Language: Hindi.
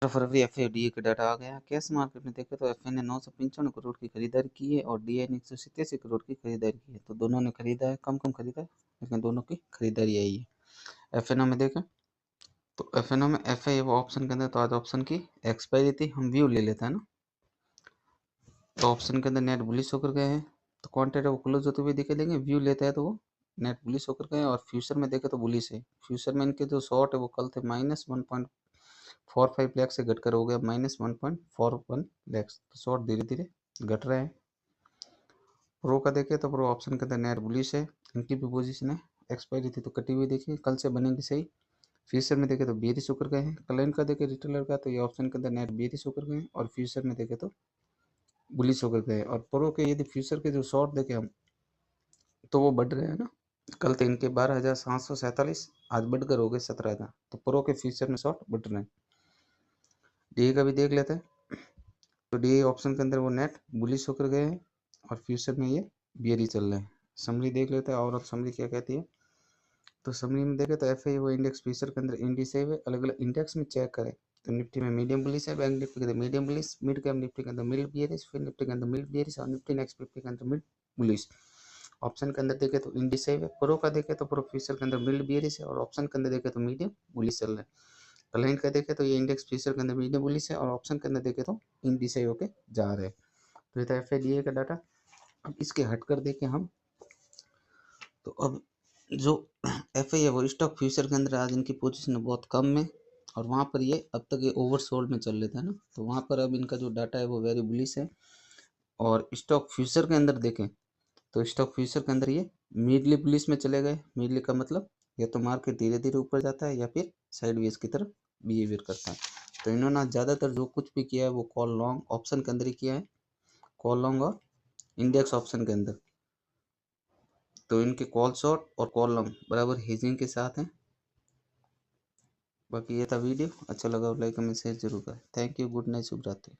फरवरी एफ डी का डाटा आ गया। कैश मार्केट में देखें तो एफ ने 955 करोड़ की खरीदारी की है और डी ने 187 करोड़ की खरीदारी की है। तो दोनों ने खरीदा है, कम कम खरीदा है, लेकिन दोनों की खरीदारी आई है। एफ में देखें तो एफ में एफ वो ऑप्शन के अंदर, तो आज ऑप्शन की एक्सपायरी थी, हम व्यू ले लेते हैं ना। तो ऑप्शन के अंदर नेट बुलिश होकर गए हैं, तो क्वांटिटी वो क्लोज होते हुए दिखे देंगे। व्यू लेते हैं तो वो नेट बुलिश होकर गए, और फ्यूचर में देखें तो बुलिश है। फ्यूचर में इनके जो शॉर्ट है वो कल थे -1.45 लाख से घटकर हो गया -1.41 लाख। तो शॉर्ट धीरे धीरे घट रहे हैं। प्रो का देखें तो प्रो ऑप्शन के अंदर नेट बुलिश है, इनकी भी पोजीशन है, एक्सपायरी थी तो कटी हुई देखिए, कल से बनेगी सही। फ्यूचर में देखें तो बेरिश होकर गए हैं। क्लाइंट का देखें रिटेलर का, तो ये ऑप्शन के अंदर नेट बेरिश होकर गए हैं, और फ्यूचर में देखें तो बुलिश होकर गए। और प्रो के यदि फ्यूचर के जो शॉर्ट देखें हम, तो वो बढ़ रहे हैं ना। कल तो इनके 12,747, आज बढ़कर हो गए 17,000। तो प्रो के फ्यूचर में शॉर्ट बढ़ रहे हैं। डी का भी देख लेते हैं। तो डी ऑप्शन के अंदर वो नेट बुलिश होकर गए हैं, और फ्यूचर में ये बियरी चल रहे हैं। समरी देख लेते हैं, और समरी क्या कहती है। तो समरी में देखें तो एफ वो इंडेक्स फ्यूचर के अंदर इंडिसेज है, अलग अलग इंडेक्स में चेक करें तो निफ्टी में मीडियम बुलिश है, बैंक निफ्टी के अंदर medium bullish, mid cap Nifty के अंदर मिड बियरिश, फिर निफ्टी के अंदर मिड बियरिश, और निफ्टी नेक्स्ट 50 के अंदर मिड बुलिश। ऑप्शन के अंदर देखें तो इंडिसेज है। प्रो का देखें तो प्रो फ्यूचर के अंदर मिड बियरिश है, और ऑप्शन के अंदर देखें तो मीडियम बुलिश चल रहा है। क्लाइंट का देखें तो ये इंडेक्स फ्यूचर के अंदर मीडियम बुलिश है, और ऑप्शन के अंदर देखें तो इंडिसेज होके जा रहे हैं। तो ये था एफ का डाटा। अब इसके हटकर देखें हम, तो अब जो एफ है वो स्टॉक फ्यूचर के अंदर आज इनकी पोजीशन बहुत कम में, और वहाँ पर ये अब तक ये ओवरसोल्ड में चल रहे थे ना, तो वहाँ पर अब इनका जो डाटा है वो वेरी बुलिश है। और स्टॉक फ्यूचर के अंदर देखें तो स्टॉक फ्यूचर के अंदर ये मिडली बुलिश में चले गए। मिडली का मतलब या तो मार्केट धीरे धीरे ऊपर जाता है, या फिर साइडवेज की तरफ बिहेवियर करता है। तो इन्होंने ज़्यादातर जो कुछ भी किया है वो कॉल लॉन्ग ऑप्शन के अंदर ही किया है, कॉल लॉन्ग और इंडेक्स ऑप्शन के अंदर। तो इनके कॉल शॉर्ट और कॉल लॉन्ग बराबर हेजिंग के साथ हैं। बाकी ये था वीडियो, अच्छा लगा लाइक कमेंट शेयर जरूर करें। थैंक यू, गुड नाइट, शुभ रात्रि।